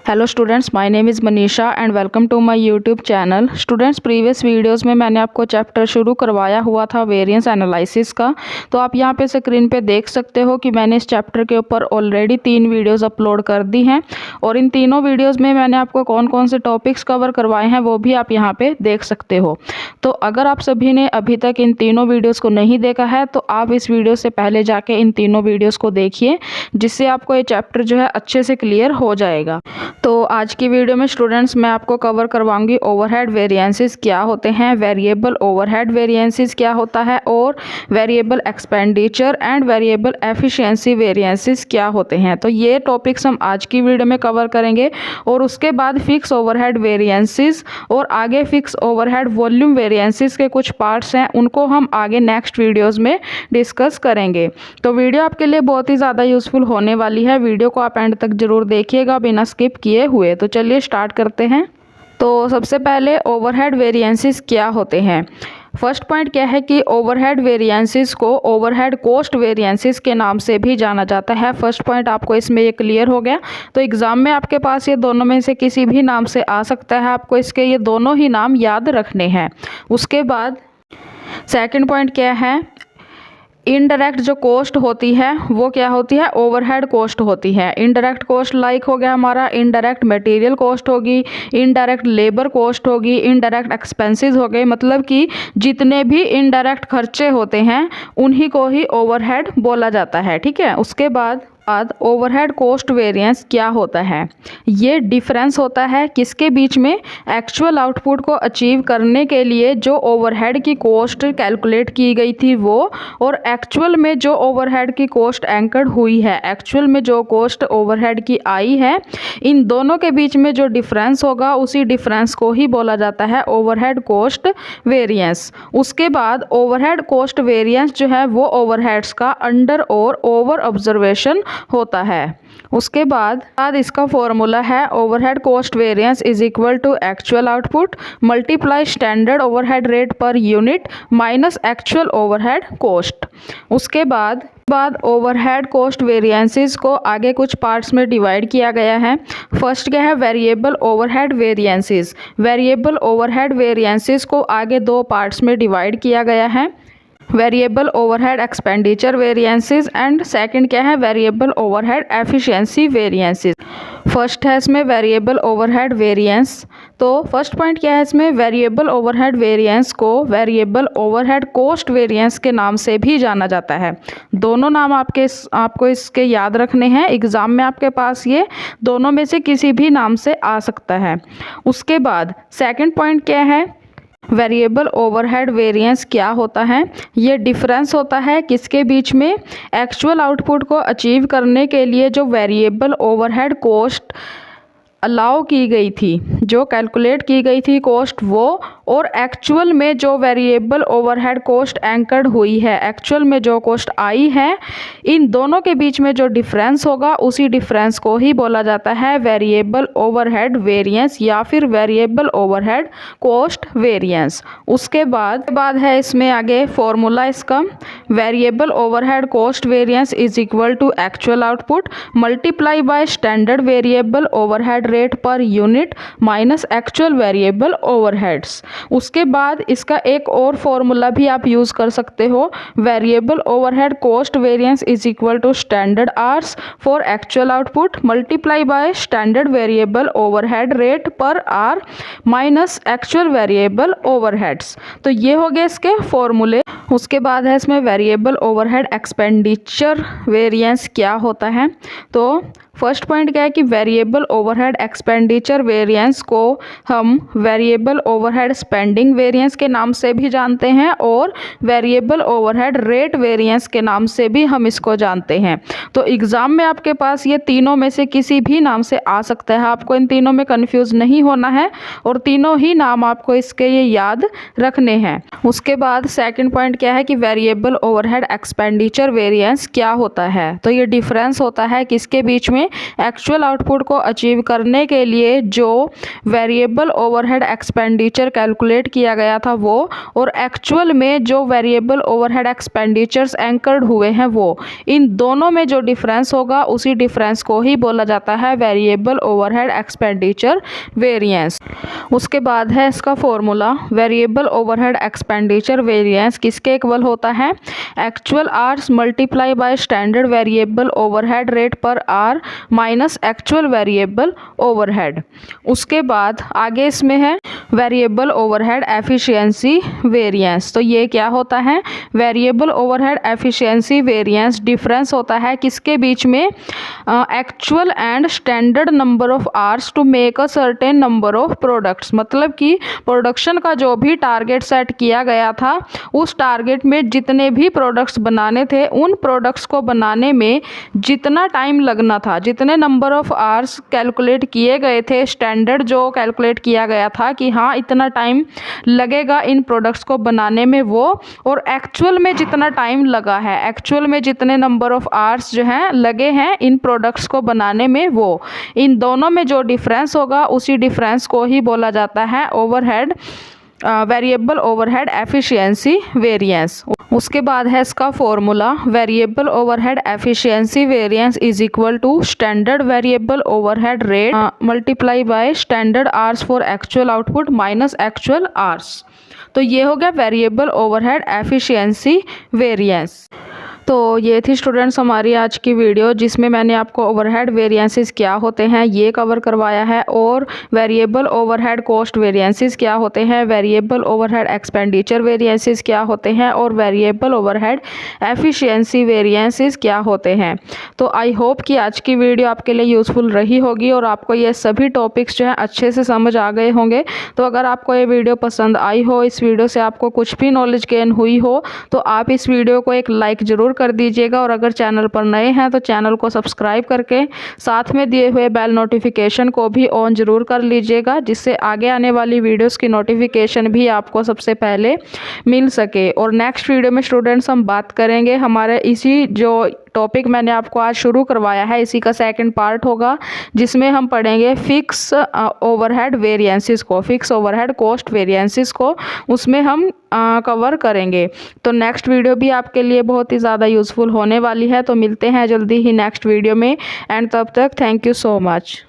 Hello students, my name is Manisha and welcome to my YouTube channel. Students, previous videos में मैंने आपको chapter शुरू करवाया हुआ था वेरिएंस एनालिसिस का। तो आप यहां पे स्क्रीन पे देख सकते हो कि मैंने इस चैप्टर के ऊपर ऑलरेडी 3 वीडियोस अपलोड कर दी हैं और इन तीनों वीडियोज़ में मैंने आपको कौन कौन से टॉपिक्स कवर करवाए हैं वो भी आप यहाँ पर देख सकते हो। तो अगर आप सभी ने अभी तक इन तीनों वीडियोज़ को नहीं देखा है तो आप इस वीडियो से पहले जाके इन तीनों वीडियोज़ को देखिए, जिससे आपको ये चैप्टर जो है अच्छे से क्लियर हो जाएगा। तो आज की वीडियो में स्टूडेंट्स मैं आपको कवर करवाऊंगी ओवरहेड वेरिएंसेस क्या होते हैं, वेरिएबल ओवरहेड वेरिएंसेस क्या होता है और variable expenditure and variable efficiency variances क्या होते हैं। तो ये टॉपिक्स हम आज की वीडियो में कवर करेंगे और उसके बाद फिक्स ओवरहेड वेरिएंसेस और आगे फिक्स ओवरहेड वॉल्यूम वेरिएंसेस के कुछ पार्ट्स हैं, उनको हम आगे नेक्स्ट वीडियोज़ में डिस्कस करेंगे। तो वीडियो आपके लिए बहुत ही ज़्यादा यूज़फुल होने वाली है। वीडियो को आप एंड तक ज़रूर देखिएगा बिना स्किप किए हुए। तो चलिए स्टार्ट करते हैं। तो सबसे पहले ओवरहेड वेरिएंसेस क्या होते हैं। फर्स्ट पॉइंट क्या है कि ओवरहेड वेरिएंसेस को ओवरहेड कॉस्ट वेरिएंसेस के नाम से भी जाना जाता है। फर्स्ट पॉइंट आपको इसमें ये क्लियर हो गया। तो एग्ज़ाम में आपके पास ये दोनों में से किसी भी नाम से आ सकता है, आपको इसके ये दोनों ही नाम याद रखने हैं। उसके बाद सेकंड पॉइंट क्या है, इनडायरेक्ट जो कॉस्ट होती है वो क्या होती है, ओवरहेड कॉस्ट होती है। इनडायरेक्ट कॉस्ट लाइक हो गया हमारा इनडायरेक्ट मटेरियल कॉस्ट होगी, इनडायरेक्ट लेबर कॉस्ट होगी, इनडायरेक्ट एक्सपेंसेस हो गए। मतलब कि जितने भी इनडायरेक्ट खर्चे होते हैं उन्हीं को ही ओवरहेड बोला जाता है। ठीक है। उसके बाद ओवरहेड कॉस्ट वेरिएंस क्या होता है, ये डिफरेंस होता है किसके बीच में, एक्चुअल आउटपुट को अचीव करने के लिए जो ओवरहेड की कॉस्ट कैलकुलेट की गई थी वो, और एक्चुअल में जो ओवरहेड की कॉस्ट एंकर्ड हुई है, एक्चुअल में जो कॉस्ट ओवरहेड की आई है, इन दोनों के बीच में जो डिफरेंस होगा उसी डिफरेंस को ही बोला जाता है ओवरहेड कॉस्ट वेरिएंस। उसके बाद ओवरहेड कॉस्ट वेरिएंस जो है वो ओवरहेड्स का अंडर और ओवर ऑब्जर्वेशन होता है। उसके बाद इसका फॉर्मूला है overhead cost variance is equal to actual output multiply standard overhead rate per unit minus actual overhead cost. उसके बाद ओवरहेड कॉस्ट वेरिएंसेस को आगे कुछ पार्ट्स में डिवाइड किया गया है। फर्स्ट क्या है, variable overhead variances. Variable overhead variances को आगे 2 पार्ट्स में डिवाइड किया गया है, variable overhead expenditure variances and second क्या है, variable overhead efficiency variances. First है इसमें वेरिएबल ओवरहेड वेरिएंस। तो फर्स्ट पॉइंट क्या है इसमें, वेरिएबल ओवरहेड वेरिएंस को वेरिएबल ओवरहेड कॉस्ट वेरिएंस के नाम से भी जाना जाता है। दोनों नाम आपको इसके याद रखने हैं। एग्जाम में आपके पास ये दोनों में से किसी भी नाम से आ सकता है। उसके बाद सेकंड पॉइंट क्या है, वेरिएबल ओवरहेड वेरिएंस क्या होता है, ये डिफरेंस होता है किसके बीच में, एक्चुअल आउटपुट को अचीव करने के लिए जो वेरिएबल ओवरहेड कॉस्ट अलाउ की गई थी, जो कैलकुलेट की गई थी कॉस्ट वो, और एक्चुअल में जो वेरिएबल ओवरहेड कॉस्ट एंकर्ड हुई है, एक्चुअल में जो कॉस्ट आई है, इन दोनों के बीच में जो डिफरेंस होगा उसी डिफरेंस को ही बोला जाता है वेरिएबल ओवरहेड वेरिएंस या फिर वेरिएबल ओवरहेड कॉस्ट वेरिएंस। उसके बाद है इसमें आगे फॉर्मूला इसका, variable overhead cost variance is equal to actual output multiply by standard variable overhead rate per unit minus actual variable overheads. उसके बाद इसका एक और फॉर्मूला भी आप यूज कर सकते हो, variable overhead cost variance is equal to standard hours for actual output multiply by standard variable overhead rate per hour minus actual variable overheads. तो ये हो गए इसके फॉर्मूले। उसके बाद है इसमें वेरिएबल ओवरहेड एक्सपेंडिचर वेरिएंस क्या होता है। तो फर्स्ट पॉइंट क्या है कि वेरिएबल ओवरहेड एक्सपेंडिचर वेरिएंस को हम वेरिएबल ओवरहेड स्पेंडिंग वेरिएंस के नाम से भी जानते हैं और वेरिएबल ओवरहेड रेट वेरिएंस के नाम से भी हम इसको जानते हैं। तो एग्ज़ाम में आपके पास ये तीनों में से किसी भी नाम से आ सकता है, आपको इन तीनों में कंफ्यूज नहीं होना है और तीनों ही नाम आपको इसके ये याद रखने हैं। उसके बाद सेकंड पॉइंट क्या है कि वेरिएबल ओवरहेड एक्सपेंडिचर वेरिएंस क्या होता है। तो ये डिफरेंस होता है किसके बीच में, में एक्चुअल आउटपुट को अचीव करने के लिए जो वेरिएबल ओवरहेड एक्सपेंडिचर कैलकुलेट किया गया था वो, और एक्चुअल में जो वेरिएबल ओवरहेड एक्सपेंडिचर्स एंकर्ड हुए हैं वो, इन दोनों में जो डिफरेंस होगा उसी डिफरेंस को ही बोला जाता है वेरिएबल ओवरहेड एक्सपेंडिचर वेरिएंस। उसके बाद है इसका formula, variable overhead expenditure variance किसके इक्वल होता है, actual hours multiply by standard variable overhead rate per hour minus actual variable overhead. उसके बाद आगे इसमें है वेरिएबल ओवरहेड एफिशिएंसी वेरिएंस। तो ये क्या होता है, variable overhead efficiency variance difference होता है किसके बीच में, actual and standard number of hours to make a certain number of products. मतलब कि प्रोडक्शन का जो भी टारगेट सेट किया गया था उस टारगेट में जितने भी प्रोडक्ट्स बनाने थे उन प्रोडक्ट्स को बनाने में जितना टाइम लगना था, जितने नंबर ऑफ आवर्स कैलकुलेट किए गए थे, स्टैंडर्ड जो कैलकुलेट किया गया था कि हाँ इतना टाइम लगेगा इन प्रोडक्ट्स को बनाने में वो, और एक्चुअल में जितना टाइम लगा है, एक्चुअल में जितने नंबर ऑफ आवर्स जो हैं लगे हैं इन प्रोडक्ट्स को बनाने में वो, इन दोनों में जो डिफरेंस होगा उसी डिफरेंस को ही बोला जाता है overhead variable overhead efficiency variance. उसके बाद है इसका formula, variable overhead efficiency variance is equal to standard variable overhead rate multiply by standard hours for actual output minus actual hours. तो ये हो गया वेरिएबल ओवरहेड एफिशिएंसी वेरिएंस। तो ये थी स्टूडेंट्स हमारी आज की वीडियो जिसमें मैंने आपको ओवरहेड वेरिएंसेस क्या होते हैं ये कवर करवाया है, और वेरिएबल ओवरहेड कॉस्ट वेरिएंसेस क्या होते हैं, वेरिएबल ओवरहेड एक्सपेंडिचर वेरिएंसेस क्या होते हैं, और वेरिएबल ओवरहेड एफिशिएंसी वेरिएंसेस क्या होते हैं। तो आई होप कि आज की वीडियो आपके लिए यूज़फुल रही होगी और आपको ये सभी टॉपिक्स जो हैं अच्छे से समझ आ गए होंगे। तो अगर आपको ये वीडियो पसंद आई हो, इस वीडियो से आपको कुछ भी नॉलेज गेन हुई हो, तो आप इस वीडियो को एक लाइक ज़रूर कर दीजिएगा, और अगर चैनल पर नए हैं तो चैनल को सब्सक्राइब करके साथ में दिए हुए बेल नोटिफिकेशन को भी ऑन ज़रूर कर लीजिएगा, जिससे आगे आने वाली वीडियोस की नोटिफिकेशन भी आपको सबसे पहले मिल सके। और नेक्स्ट वीडियो में स्टूडेंट्स हम बात करेंगे हमारे इसी जो टॉपिक मैंने आपको आज शुरू करवाया है इसी का सेकंड पार्ट होगा, जिसमें हम पढ़ेंगे फिक्स ओवरहेड वेरिएंसेस को, फिक्स ओवरहेड कॉस्ट वेरिएंसेस को, उसमें हम कवर करेंगे। तो नेक्स्ट वीडियो भी आपके लिए बहुत ही ज़्यादा यूज़फुल होने वाली है। तो मिलते हैं जल्दी ही नेक्स्ट वीडियो में, एंड तब तक थैंक यू सो मच।